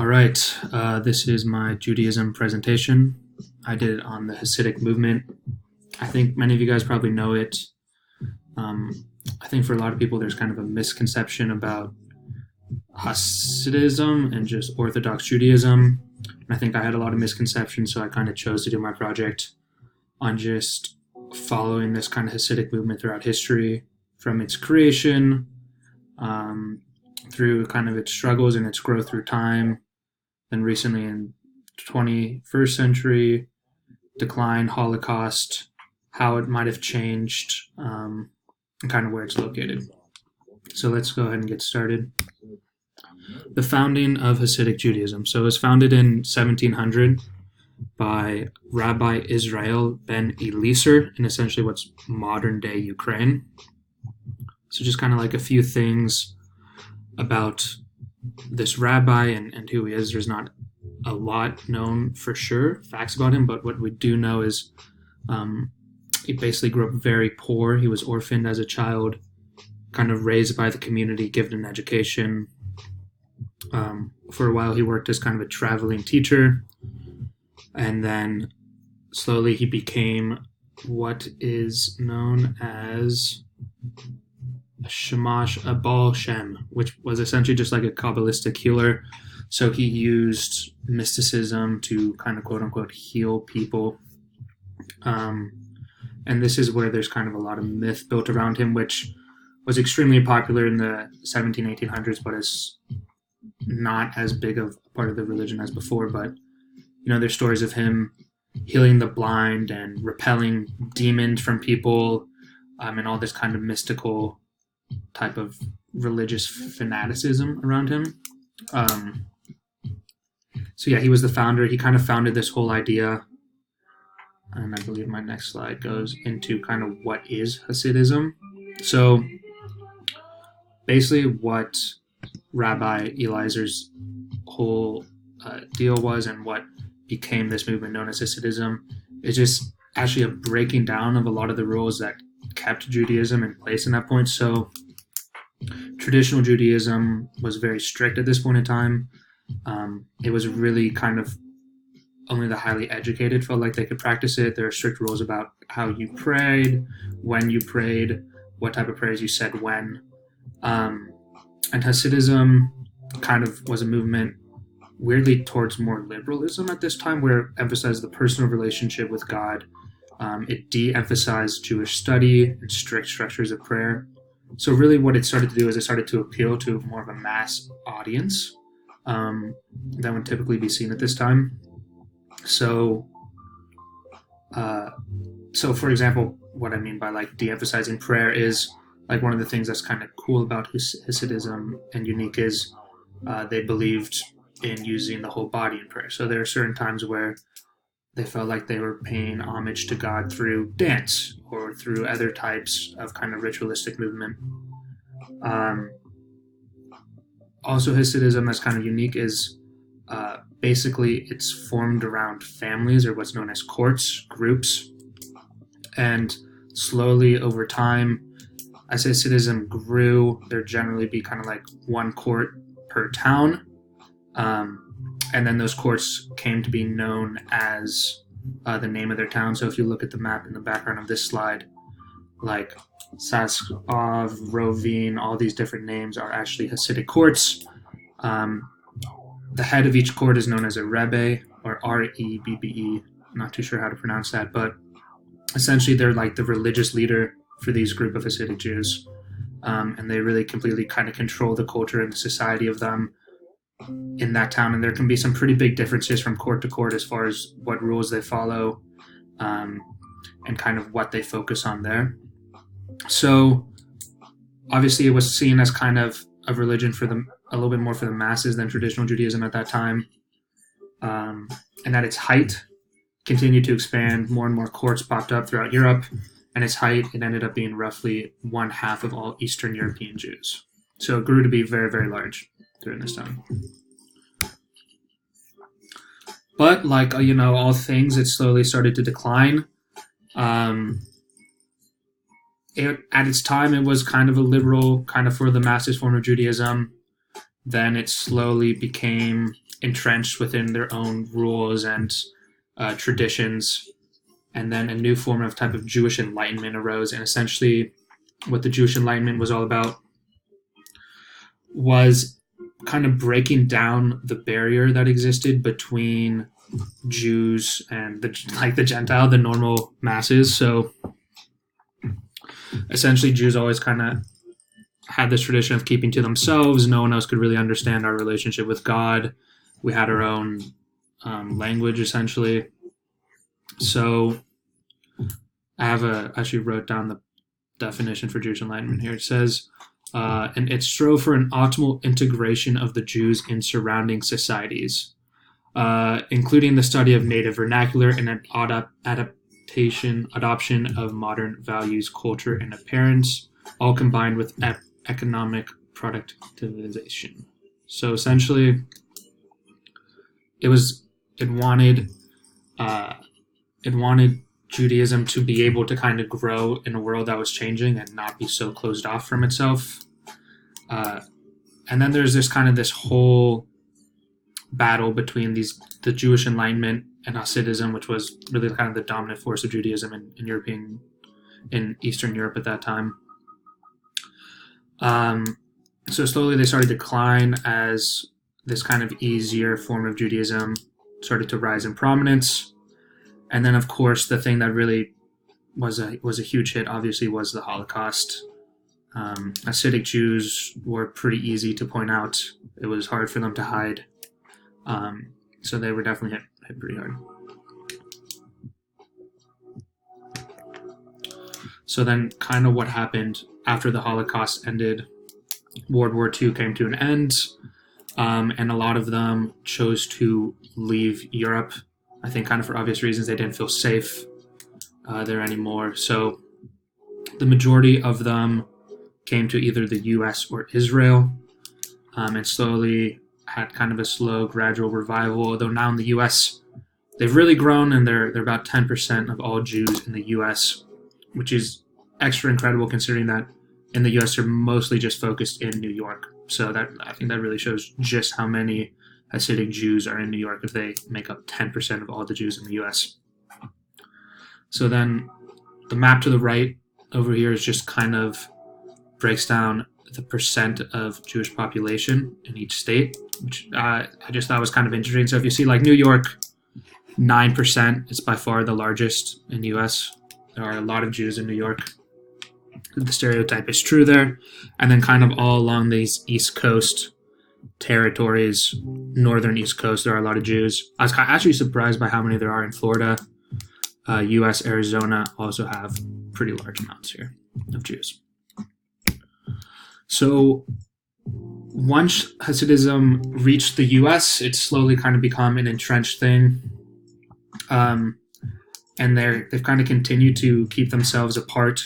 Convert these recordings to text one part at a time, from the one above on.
All right, this is my Judaism presentation. I did it on the Hasidic movement. I think many of you guys probably know it. I think for a lot of people, there's kind of a misconception about Hasidism and just Orthodox Judaism. And I think I had a lot of misconceptions, so I kind of chose to do my project on just following this kind of Hasidic movement throughout history, from its creation through kind of its struggles and its growth through time, then recently in 21st century, decline, Holocaust, how it might have changed, and kind of where it's located. So let's go ahead and get started. The founding of Hasidic Judaism. So it was founded in 1700 by Rabbi Israel ben Eliezer in essentially what's modern day Ukraine. So just kind of like a few things about this rabbi and who he is. There's not a lot known for sure, facts about him, but what we do know is he basically grew up very poor. He was orphaned as a child, kind of raised by the community, given an education. For a while, he worked as kind of a traveling teacher, and then slowly he became what is known as Shamash Abal Shem, which was essentially just like a Kabbalistic healer. So he used mysticism to kind of quote unquote heal people. And this is where there's kind of a lot of myth built around him, which was extremely popular in the 1800s, but is not as big of a part of the religion as before. But, you know, there's stories of him healing the blind and repelling demons from people, and all this kind of mystical type of religious fanaticism around him. So yeah, he was the founder. He kind of founded this whole idea. And I believe my next slide goes into kind of what is Hasidism. So basically what Rabbi Eliezer's whole deal was, and what became this movement known as Hasidism, is just actually a breaking down of a lot of the rules that kept Judaism in place in that point. So traditional Judaism was very strict at this point in time. It was really kind of only the highly educated felt like they could practice it. There are strict rules about how you prayed, when you prayed, what type of prayers you said when. And Hasidism kind of was a movement weirdly towards more liberalism at this time, where it emphasized the personal relationship with God. It de-emphasized Jewish study and strict structures of prayer. So really what it started to do is it started to appeal to more of a mass audience that would typically be seen at this time. So for example, what I mean by like de-emphasizing prayer is like one of the things that's kind of cool about Hasidism and unique is they believed in using the whole body in prayer. So there are certain times where they felt like they were paying homage to God through dance or through other types of kind of ritualistic movement. Also, Hasidism that's kind of unique is basically it's formed around families, or what's known as courts, groups. And slowly over time, as Hasidism grew, there'd generally be kind of like one court per town. And then those courts came to be known as the name of their town. So if you look at the map in the background of this slide, like Saskov, Rovine, all these different names are actually Hasidic courts. The head of each court is known as a Rebbe, or R-E-B-B-E. I'm not too sure how to pronounce that, but essentially they're like the religious leader for these group of Hasidic Jews. And they really completely kind of control the culture and the society of them in that town. And there can be some pretty big differences from court to court as far as what rules they follow and kind of what they focus on there. So obviously it was seen as kind of a religion for a little bit more for the masses than traditional Judaism at that time. And at its height, continued to expand. More and more courts popped up throughout Europe. And its height, it ended up being roughly 1/2 of all Eastern European Jews. So it grew to be very, very large during this time. But like, all things, it slowly started to decline. At its time, it was kind of a liberal, kind of for the masses form of Judaism. Then it slowly became entrenched within their own rules and traditions. And then a new form of type of Jewish enlightenment arose. And essentially, what the Jewish enlightenment was all about was kind of breaking down the barrier that existed between Jews and the Gentile, the normal masses. So essentially, Jews always kind of had this tradition of keeping to themselves. No one else could really understand our relationship with God. We had our own language, essentially. So I actually wrote down the definition for Jewish enlightenment here. It says, and it strove for an optimal integration of the Jews in surrounding societies, including the study of native vernacular and an adoption of modern values, culture, and appearance, all combined with economic productivization. So essentially, it wanted Judaism to be able to kind of grow in a world that was changing and not be so closed off from itself. And then there's this whole battle between the Jewish Enlightenment and Hasidism, which was really kind of the dominant force of Judaism in Eastern Europe at that time. So slowly they started to decline as this kind of easier form of Judaism started to rise in prominence. And then, of course, the thing that really was a huge hit, obviously, was the Holocaust. Hasidic Jews were pretty easy to point out. It was hard for them to hide. So they were definitely hit pretty hard. So then kind of what happened after the Holocaust ended, World War II came to an end, and a lot of them chose to leave Europe. I think kind of for obvious reasons. They didn't feel safe there anymore. So the majority of them came to either the US or Israel, and slowly had kind of a slow, gradual revival. Although now in the US, they've really grown, and they're about 10% of all Jews in the US, which is extra incredible considering that in the US they're mostly just focused in New York. So I think that really shows just how many Hasidic Jews are in New York if they make up 10% of all the Jews in the US. So then the map to the right over here is just kind of breaks down the percent of Jewish population in each state, which I just thought was kind of interesting. So if you see like New York, 9%, it's by far the largest in the US. There are a lot of Jews in New York. The stereotype is true there. And then kind of all along these East Coast territories, northern East Coast, there are a lot of Jews. I was actually surprised by how many there are in Florida. US, Arizona also have pretty large amounts here of Jews. So once Hasidism reached the US, it's slowly kind of become an entrenched thing. And they've kind of continued to keep themselves apart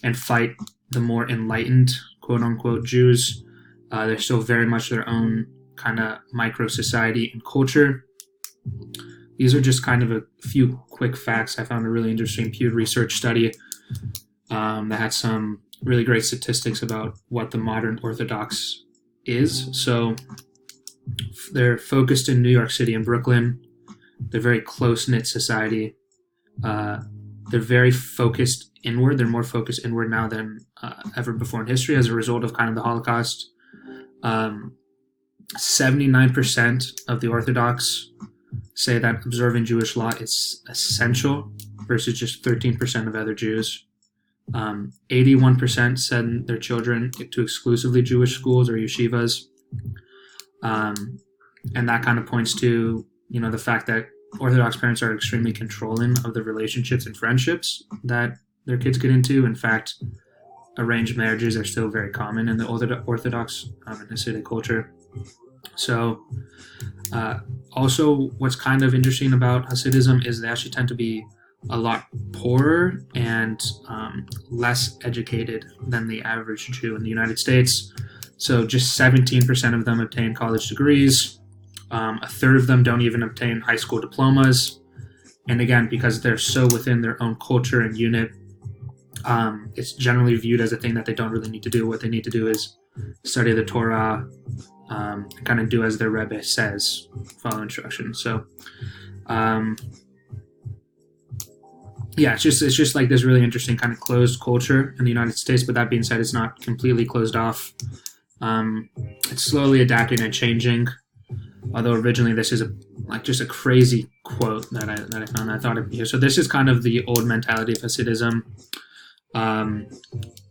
and fight the more enlightened, quote-unquote, Jews. They're still very much their own kind of micro-society and culture. These are just kind of a few quick facts. I found a really interesting Pew Research study that had some really great statistics about what the modern Orthodox is. So they're focused in New York City and Brooklyn. They're a very close-knit society. They're very focused inward. They're more focused inward now than ever before in history as a result of kind of the Holocaust. 79% of the Orthodox say that observing Jewish law is essential versus just 13% of other Jews. 81% send their children to exclusively Jewish schools or yeshivas. And that kind of points to, the fact that Orthodox parents are extremely controlling of the relationships and friendships that their kids get into. In fact, arranged marriages are still very common in the Orthodox and Hasidic culture. So also what's kind of interesting about Hasidism is they actually tend to be a lot poorer and less educated than the average Jew in the United States. So just 17% of them obtain college degrees. A third of them don't even obtain high school diplomas. And again, because they're so within their own culture and unit, it's generally viewed as a thing that they don't really need to do. What they need to do is study the Torah, kind of do as their Rebbe says, follow instructions. So, yeah, it's just like this really interesting kind of closed culture in the United States. But that being said, it's not completely closed off. It's slowly adapting and changing. Although originally this is just a crazy quote that I found. I thought it'd be here. So this is kind of the old mentality of Hasidism.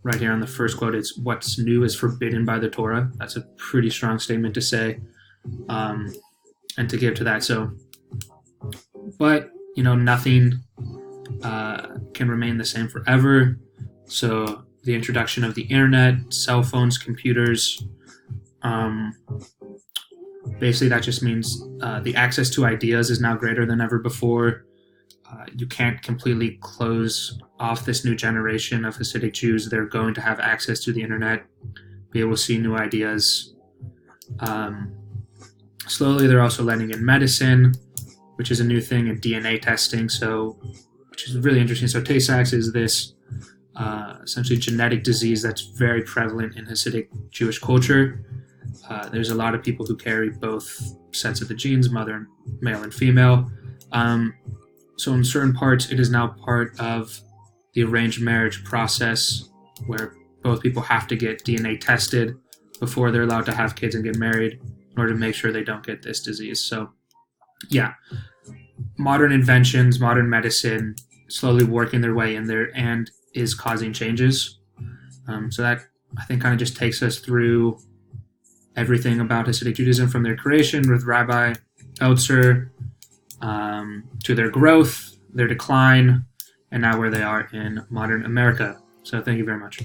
Right here on the first quote, it's what's new is forbidden by the Torah. That's a pretty strong statement to say, and to give to that. So, but nothing can remain the same forever. So the introduction of the internet, cell phones, computers, basically that just means the access to ideas is now greater than ever before. You can't completely close off this new generation of Hasidic Jews. They're going to have access to the internet, be able to see new ideas. Slowly, they're also letting in medicine, which is a new thing, and DNA testing, which is really interesting. So Tay-Sachs is this essentially genetic disease that's very prevalent in Hasidic Jewish culture. There's a lot of people who carry both sets of the genes, male and female. So in certain parts, it is now part of the arranged marriage process where both people have to get DNA tested before they're allowed to have kids and get married in order to make sure they don't get this disease. So, yeah, modern inventions, modern medicine, slowly working their way in there and is causing changes. So that, I think, kind of just takes us through everything about Hasidic Judaism from their creation with Rabbi Eltzer, to their growth, their decline, and now where they are in modern America. So thank you very much.